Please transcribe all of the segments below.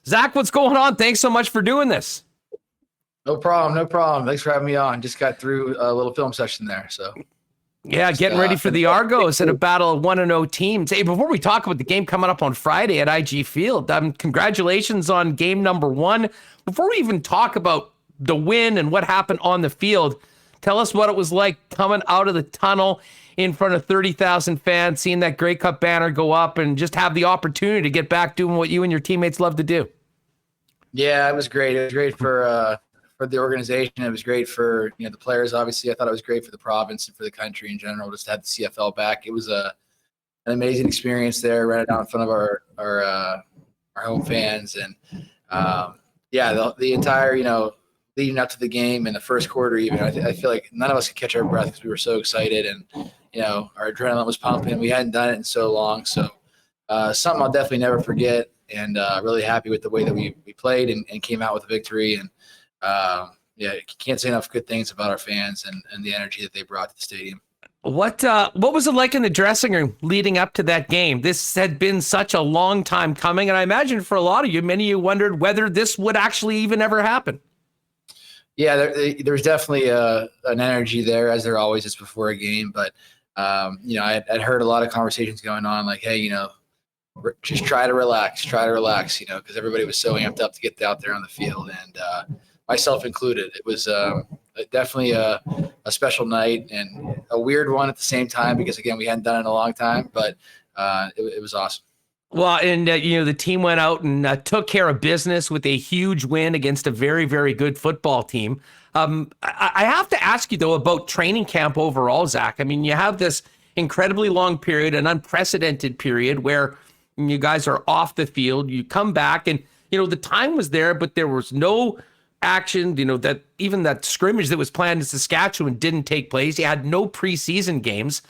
Zach, what's going on? Thanks so much for doing this. No problem. No problem. Thanks for having me on. Just got through a little film session there. So, yeah, getting ready for the Argos at a battle of 1-0 teams. Hey, before we talk about the game coming up on Friday at IG Field, congratulations on game number 1. Before we even talk about the win and what happened on the field, tell us what it was like coming out of the tunnel in front of 30,000 fans, seeing that Grey Cup banner go up, and just have the opportunity to get back doing what you and your teammates love to do. Yeah, it was great. It was great for the organization. It was great for the players. Obviously, I thought it was great for the province and for the country in general. Just to have the CFL back. It was an amazing experience there, right out in front of our home fans, and the entire leading up to the game in the first quarter. Even I feel like none of us could catch our breath because we were so excited, and our adrenaline was pumping. We hadn't done it in so long, so something I'll definitely never forget. And really happy with the way that we played and came out with a victory. And can't say enough good things about our fans and the energy that they brought to the stadium. What was it like in the dressing room leading up to that game? This had been such a long time coming, and I imagine for a lot of you, many of you wondered whether this would actually even ever happen. Yeah, there's definitely an energy there, as there always is before a game. But I'd heard a lot of conversations going on, like, hey, just try to relax, because everybody was so amped up to get out there on the field, and myself included. It was definitely a special night and a weird one at the same time, because again, we hadn't done it in a long time, but it was awesome. Well, and the team went out and took care of business with a huge win against a very, very good football team. I have to ask you, though, about training camp overall, Zach. I mean, you have this incredibly long period, an unprecedented period where you guys are off the field. You come back, and the time was there, but there was no action. That even that scrimmage that was planned in Saskatchewan didn't take place. You had no preseason games.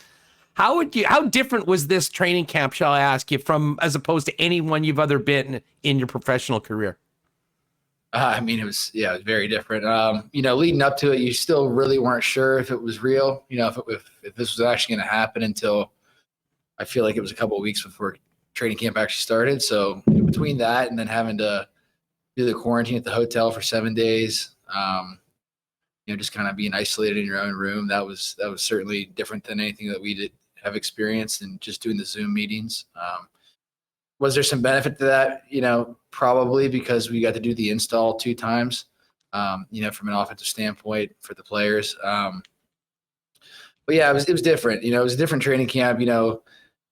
How different was this training camp, shall I ask you, from as opposed to anyone you've ever been in your professional career? It was very different. Leading up to it, you still really weren't sure if it was real. If this was actually going to happen until I feel like it was a couple of weeks before training camp actually started. So between that and then having to do the quarantine at the hotel for 7 days, just kind of being isolated in your own room, that was certainly different than anything that we have experienced, and just doing the Zoom meetings. Was there some benefit to that? Probably, because we got to do the install 2 times, from an offensive standpoint for the players. But yeah, it was different. It was a different training camp.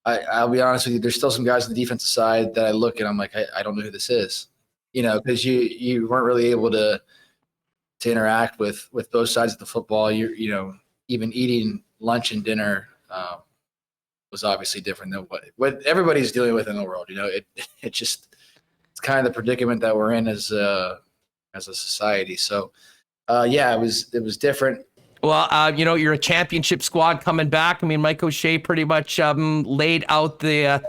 I'll be honest with you, there's still some guys on the defensive side that I look and I'm like, I don't know who this is, because you weren't really able to interact with both sides of the football. Even eating lunch and dinner was obviously different than what everybody's dealing with in the world. It's kind of the predicament that we're in as a society. So it was different. Well, you're a championship squad coming back. I mean, Mike O'Shea pretty much laid out the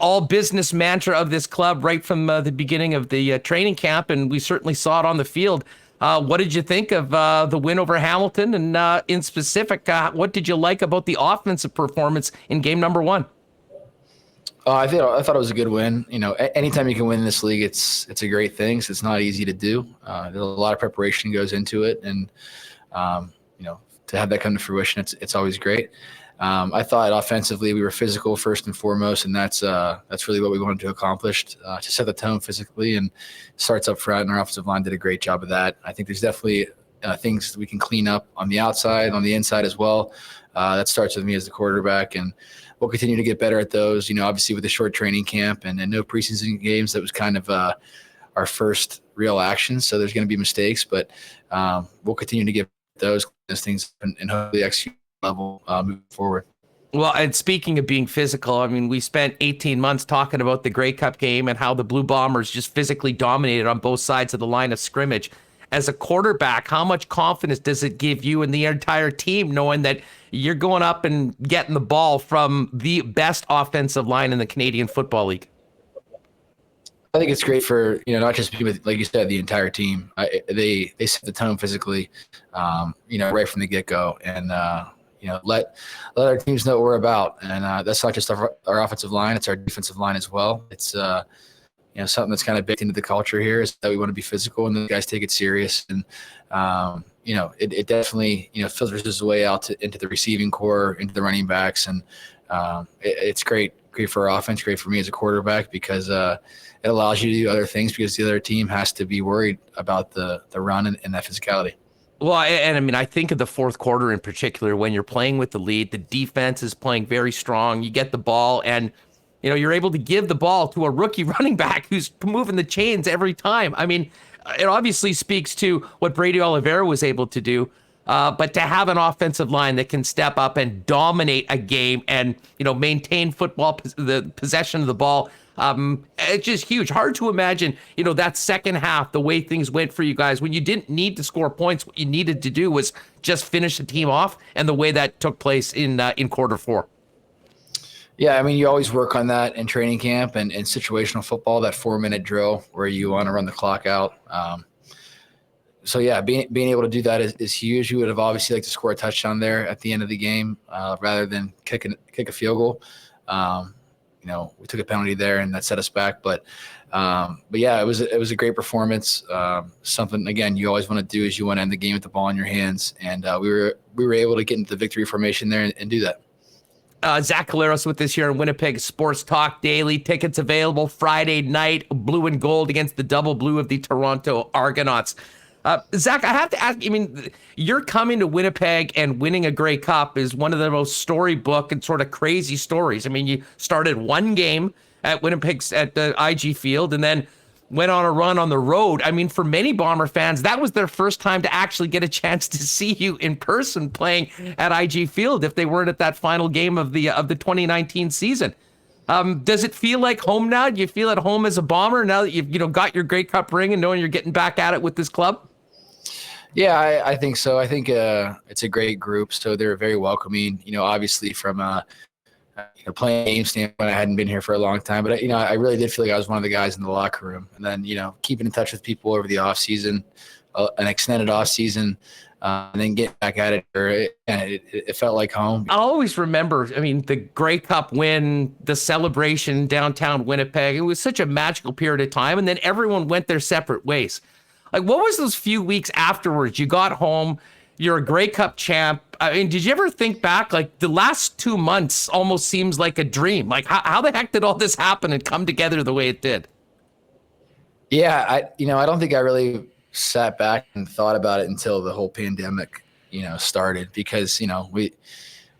all business mantra of this club right from the beginning of the training camp, and we certainly saw it on the field. What did you think of the win over Hamilton, and in specific, what did you like about the offensive performance in game number 1? I thought it was a good win. Anytime you can win in this league, it's a great thing. So it's not easy to do. There's a lot of preparation goes into it, and to have that come to fruition, it's always great. I thought offensively we were physical first and foremost, and that's really what we wanted to accomplish, to set the tone physically, and starts up front, and our offensive line did a great job of that. I think there's definitely things that we can clean up on the outside, on the inside as well. That starts with me as the quarterback, and we'll continue to get better at those. Obviously with the short training camp and no preseason games, that was kind of our first real action. So there's going to be mistakes, but we'll continue to get those things and hopefully execute level moving forward. Well, and speaking of being physical, I mean, we spent 18 months talking about the Grey Cup game and how the Blue Bombers just physically dominated on both sides of the line of scrimmage. As a quarterback, how much confidence does it give you and the entire team knowing that you're going up and getting the ball from the best offensive line in the Canadian Football League? I think it's great for, not just me, but like you said, the entire team. They set the tone physically, right from the get-go, and let our teams know what we're about. And that's not just our offensive line; it's our defensive line as well. It's something that's kind of baked into the culture here is that we want to be physical and the guys take it serious. And, it definitely, filters its way out into the receiving core, into the running backs. And it's great for our offense, great for me as a quarterback, because it allows you to do other things because the other team has to be worried about the run and that physicality. Well, and I mean, I think of the fourth quarter in particular, when you're playing with the lead, the defense is playing very strong. You get the ball and, you're able to give the ball to a rookie running back who's moving the chains every time. I mean, it obviously speaks to what Brady Oliveira was able to do. But to have an offensive line that can step up and dominate a game and, maintain the possession of the ball, it's just huge. Hard to imagine, that second half, the way things went for you guys when you didn't need to score points. What you needed to do was just finish the team off, and the way that took place in quarter four. Yeah, I mean, you always work on that in training camp and in situational football, that 4-minute drill where you want to run the clock out. So yeah, being able to do that is huge. You would have obviously liked to score a touchdown there at the end of the game rather than kick a field goal. We took a penalty there and that set us back. But yeah, it was a great performance. Something again you always want to do is you want to end the game with the ball in your hands, and we were able to get into the victory formation there and do that. Zach Collaros with us here on Winnipeg Sports Talk Daily. Tickets available Friday night, blue and gold against the double blue of the Toronto Argonauts. Zach, I have to ask, I mean, you're coming to Winnipeg and winning a Grey Cup is one of the most storybook and sort of crazy stories. I mean, you started one game at Winnipeg's at the IG Field and then went on a run on the road. I mean, for many Bomber fans, that was their first time to actually get a chance to see you in person playing at IG Field if they weren't at that final game of the 2019 season. Does it feel like home now? Do you feel at home as a Bomber now that you've got your Grey Cup ring and knowing you're getting back at it with this club? Yeah, I think so. I think it's a great group, so they're very welcoming. Obviously from playing game standpoint, I hadn't been here for a long time, but I really did feel like I was one of the guys in the locker room. And then keeping in touch with people over the off season, an extended off season, and then getting back at it, it felt like home. I always remember, I mean, the Grey Cup win, the celebration downtown Winnipeg. It was such a magical period of time, and then everyone went their separate ways. Like, what was those few weeks afterwards? You got home, you're a Grey Cup champ. I mean, did you ever think back, like the last 2 months almost seems like a dream? Like how the heck did all this happen and come together the way it did? Yeah, I don't think I really sat back and thought about it until the whole pandemic, started, because,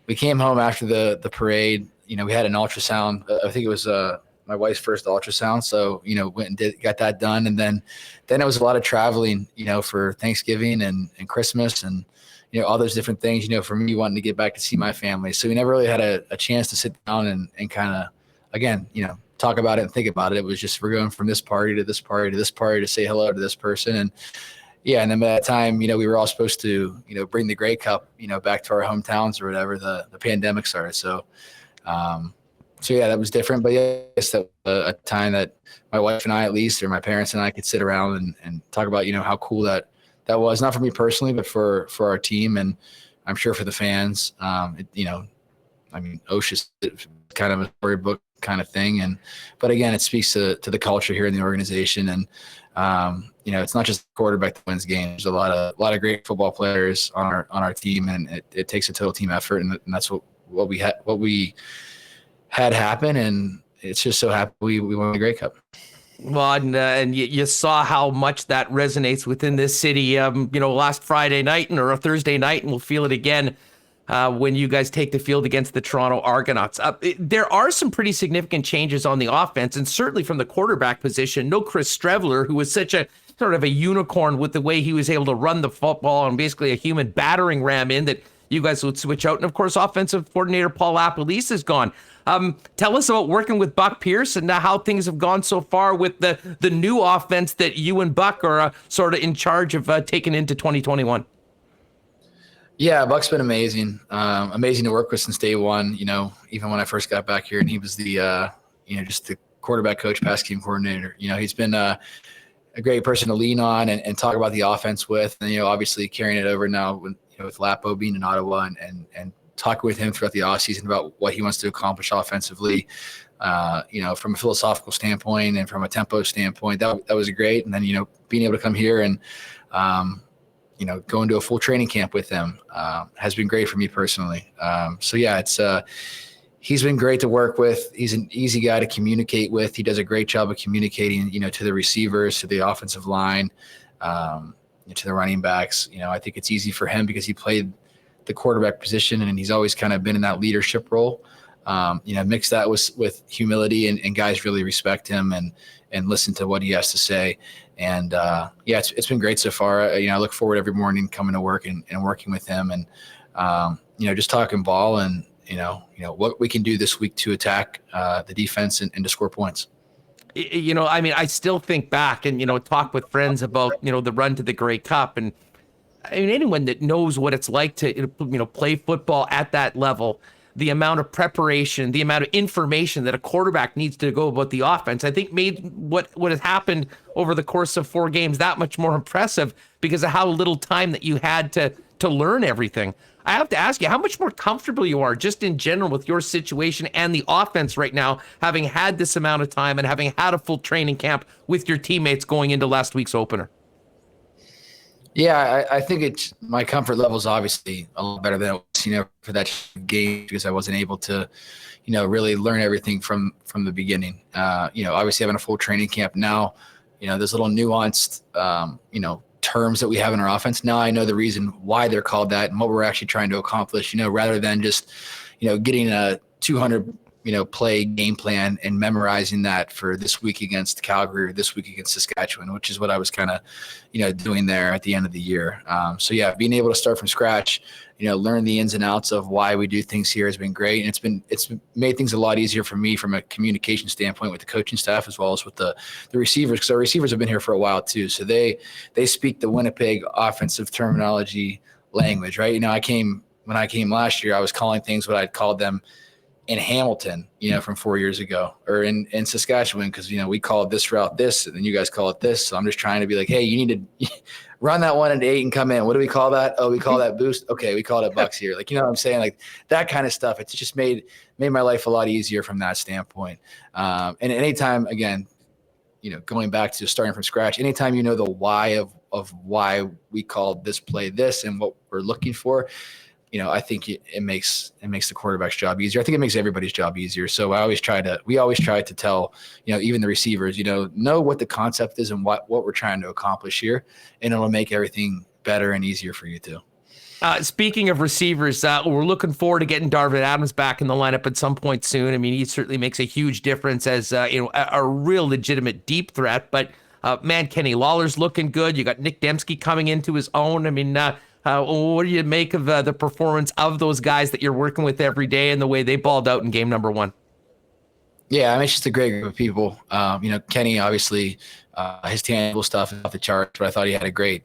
we came home after the parade, we had an ultrasound. I think it was my wife's first ultrasound. So, went and got that done. And then it was a lot of traveling, for Thanksgiving and Christmas and, all those different things, for me wanting to get back to see my family. So we never really had a chance to sit down and kind of, again, talk about it and think about it. It was just, we're going from this party to this party to this party to say hello to this person. And yeah. And then by that time, we were all supposed to, bring the Grey Cup, back to our hometowns or whatever, the pandemic started. So yeah, that was different, but yes, that was a time that my wife and I, at least, or my parents and I, could sit around and talk about, how cool that was, not for me personally, but for our team, and I'm sure for the fans. OSHA's kind of a storybook kind of thing, but again, it speaks to the culture here in the organization, and it's not just the quarterback that wins games. There's a lot of great football players on our team, and it takes a total team effort, and that's what we had happen, and it's just so happy we won the Grey Cup. Well, and you saw how much that resonates within this city, last Friday night or a Thursday night, and we'll feel it again when you guys take the field against the Toronto Argonauts. There are some pretty significant changes on the offense, and certainly from the quarterback position. No Chris Streveler, who was such a sort of a unicorn with the way he was able to run the football and basically a human battering ram in that you guys would switch out. And of course, offensive coordinator Paul Lapalisse is gone. Tell us about working with Buck Pierce and how things have gone so far with the new offense that you and Buck are sort of in charge of taking into 2021. Yeah, Buck's been amazing. Amazing to work with since day one, even when I first got back here and he was the, just the quarterback coach, pass game coordinator. He's been a great person to lean on and talk about the offense with, and, obviously carrying it over now with Lapo being in Ottawa and talking with him throughout the offseason about what he wants to accomplish offensively. from a philosophical standpoint and from a tempo standpoint, that was great. And then, being able to come here and, go into a full training camp with him has been great for me personally. He's been great to work with. He's an easy guy to communicate with. He does a great job of communicating, to the receivers, to the offensive line, to the running backs. I think it's easy for him because he played the quarterback position and he's always kind of been in that leadership role. Mix that with humility and guys really respect him and listen to what he has to say. And it's been great so far. I look forward every morning coming to work and working with him and, just talking ball and, what we can do this week to attack the defense and to score points. I still think back and, talk with friends about, the run to the Grey Cup. And anyone that knows what it's like to, play football at that level, the amount of preparation, the amount of information that a quarterback needs to go about the offense, I think made what has happened over the course of 4 games that much more impressive because of how little time that you had to learn everything. I have to ask you how much more comfortable you are just in general with your situation and the offense right now, having had this amount of time and having had a full training camp with your teammates going into last week's opener. Yeah, I think my comfort level is obviously a little better than it was, for that game because I wasn't able to, really learn everything from the beginning. Obviously having a full training camp now, there's little nuanced, terms that we have in our offense. Now I know the reason why they're called that and what we're actually trying to accomplish, rather than just, getting a 200 play game plan and memorizing that for this week against Calgary or this week against Saskatchewan, which is what I was kind of, doing there at the end of the year. Being able to start from scratch, learn the ins and outs of why we do things here has been great. And it's made things a lot easier for me from a communication standpoint with the coaching staff, as well as with the receivers, because our receivers have been here for a while too. So they speak the Winnipeg offensive terminology language, right? When I came last year, I was calling things what I'd called them in Hamilton, from 4 years ago, or in Saskatchewan, because, we call this route this, and then you guys call it this. So I'm just trying to be like, hey, you need to run that 1 and 8 and come in. What do we call that? Oh, we call that boost. Okay, we call it bucks here. Like, what I'm saying? Like that kind of stuff. It's just made my life a lot easier from that standpoint. And anytime, again, going back to starting from scratch, anytime the why of why we called this play this and what we're looking for, I think it makes the quarterback's job easier. I think it makes everybody's job easier. So we always try to tell, even the receivers, know what the concept is and what we're trying to accomplish here, and it'll make everything better and easier for you too. Speaking of receivers, we're looking forward to getting Darvin Adams back in the lineup at some point soon. He certainly makes a huge difference as a real legitimate deep threat. But Kenny Lawler's looking good. You got Nick Dembski coming into his own. What do you make of the performance of those guys that you're working with every day and the way they balled out in game number 1? Yeah, it's just a great group of people. Kenny, obviously, his tangible stuff is off the charts, but I thought he had a great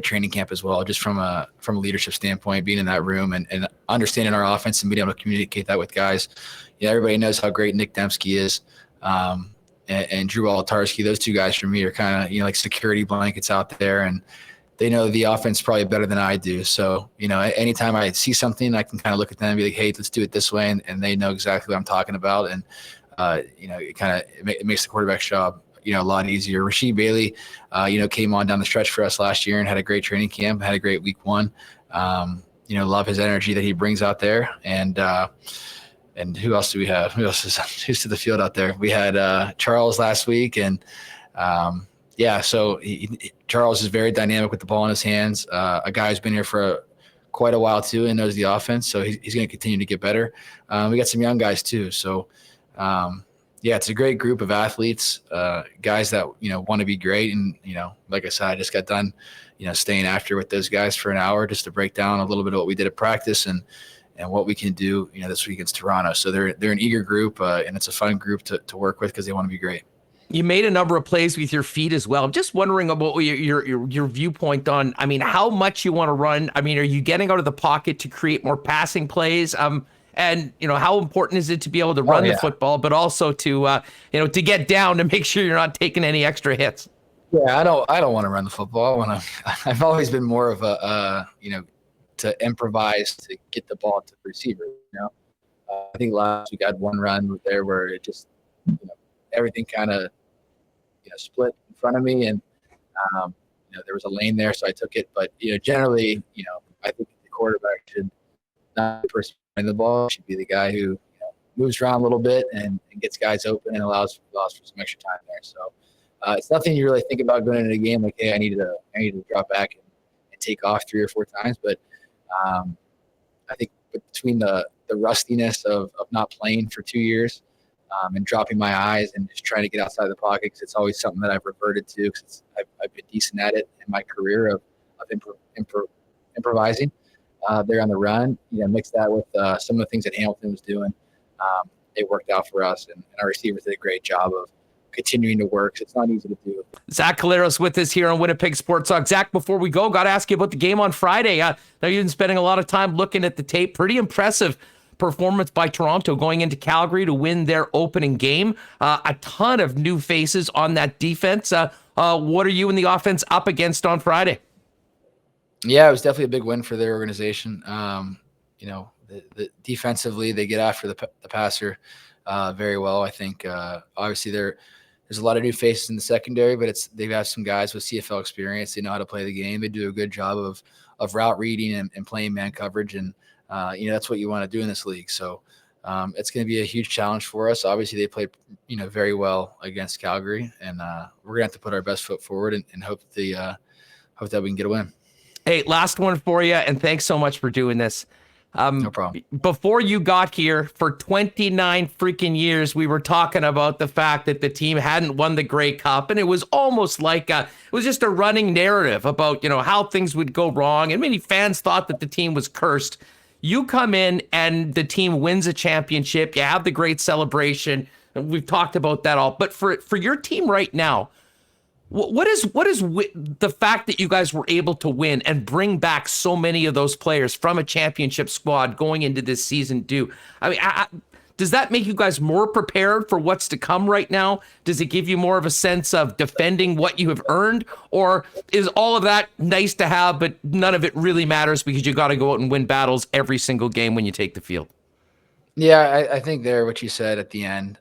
training camp as well, just from a leadership standpoint, being in that room and understanding our offense and being able to communicate that with guys. Everybody knows how great Nick Dembski is. And Drew Alatarski, those 2 guys for me are kind of, like security blankets out there, and they know the offense probably better than I do. So, anytime I see something, I can kind of look at them and be like, hey, let's do it this way. And they know exactly what I'm talking about. And, it makes the quarterback's job, a lot easier. Rasheed Bailey, came on down the stretch for us last year and had a great training camp, had a great week 1. Love his energy that he brings out there. And who else do we have? Who's to the field out there? We had Charles last week, and so Charles is very dynamic with the ball in his hands. A guy who's been here for quite a while too and knows the offense, so he's going to continue to get better. We got some young guys too, so it's a great group of athletes, guys that want to be great. And like I said, I just got done staying after with those guys for an hour just to break down a little bit of what we did at practice and what we can do this week against Toronto. So they're an eager group, and it's a fun group to work with because they want to be great. You made a number of plays with your feet as well. I'm just wondering about your viewpoint on, how much you want to run. Are you getting out of the pocket to create more passing plays? And how important is it to be able to run the football, but also to to get down to make sure you're not taking any extra hits? Yeah, I don't want to run the football. I've always been more of a to improvise to get the ball to the receiver. I think last week I had one run there where it just everything kind of split in front of me, and there was a lane there, so I took it. But generally, I think the quarterback should not be the person running the ball. Should be the guy who moves around a little bit and gets guys open and allows for some extra time there. So it's nothing you really think about going into a game like, hey, I need to drop back and take off 3 or 4 times. But I think between the rustiness of not playing for 2 years and dropping my eyes and just trying to get outside the pocket, because it's always something that I've reverted to, because I've been decent at it in my career of improvising there on the run. Mix that with some of the things that Hamilton was doing. It worked out for us, and our receivers did a great job of continuing to work. So it's not easy to do. Zach Collaros with us here on Winnipeg Sports Talk. Zach, before we go, got to ask you about the game on Friday. Now you've been spending a lot of time looking at the tape. Pretty impressive performance by Toronto going into Calgary to win their opening game. A ton of new faces on that defense. What are you and the offense up against on Friday? Yeah, it was definitely a big win for their organization. The defensively, they get after the passer very well. I think obviously there's a lot of new faces in the secondary, but they've got some guys with CFL experience. They know how to play the game. They do a good job of route reading and playing man coverage, and that's what you want to do in this league. So it's going to be a huge challenge for us. Obviously, they played very well against Calgary, and we're gonna have to put our best foot forward and hope that we can get a win. Hey, last one for you, and thanks so much for doing this. No problem. Before you got here, for 29 freaking years, we were talking about the fact that the team hadn't won the Grey Cup, and it was almost like it was just a running narrative about how things would go wrong, and many fans thought that the team was cursed. You come in and the team wins a championship. You have the great celebration. We've talked about that all, but for your team right now, what is the fact that you guys were able to win and bring back so many of those players from a championship squad going into this season do? I mean, does that make you guys more prepared for what's to come right now? Does it give you more of a sense of defending what you have earned? Or is all of that nice to have, but none of it really matters because you got to go out and win battles every single game when you take the field? Yeah, I think what you said at the end,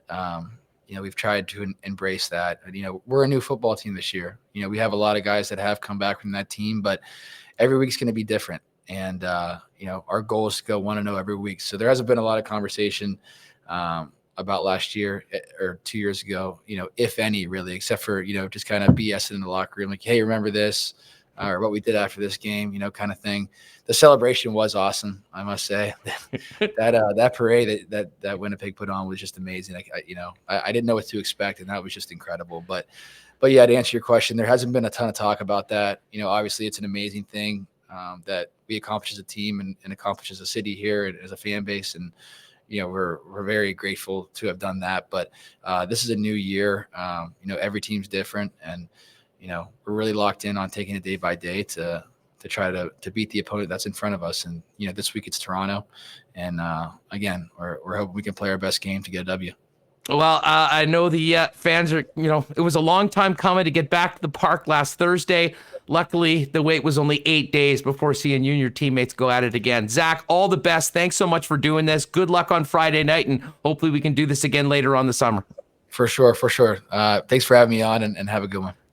we've tried to embrace that. We're a new football team this year. We have a lot of guys that have come back from that team, but every week's going to be different. And, our goal is to go 1-0 every week. So there hasn't been a lot of conversation about last year or 2 years ago, if any, really, except for, just kind of BS in the locker room. Like, hey, remember this or what we did after this game, kind of thing. The celebration was awesome, I must say. that parade that Winnipeg put on was just amazing. I didn't know what to expect, and that was just incredible. But yeah, to answer your question, there hasn't been a ton of talk about that. Obviously it's an amazing thing that we accomplish as a team and accomplish as a city here and as a fan base. And, we're very grateful to have done that. But this is a new year. Every team's different, and, we're really locked in on taking it day by day to try to beat the opponent that's in front of us. And, this week it's Toronto. And again, we're hoping we can play our best game to get a W. Well, I know the fans are, it was a long time coming to get back to the park last Thursday. Luckily, the wait was only 8 days before seeing you and your teammates go at it again. Zach, all the best. Thanks so much for doing this. Good luck on Friday night, and hopefully we can do this again later on the summer. For sure. Thanks for having me on, and have a good one.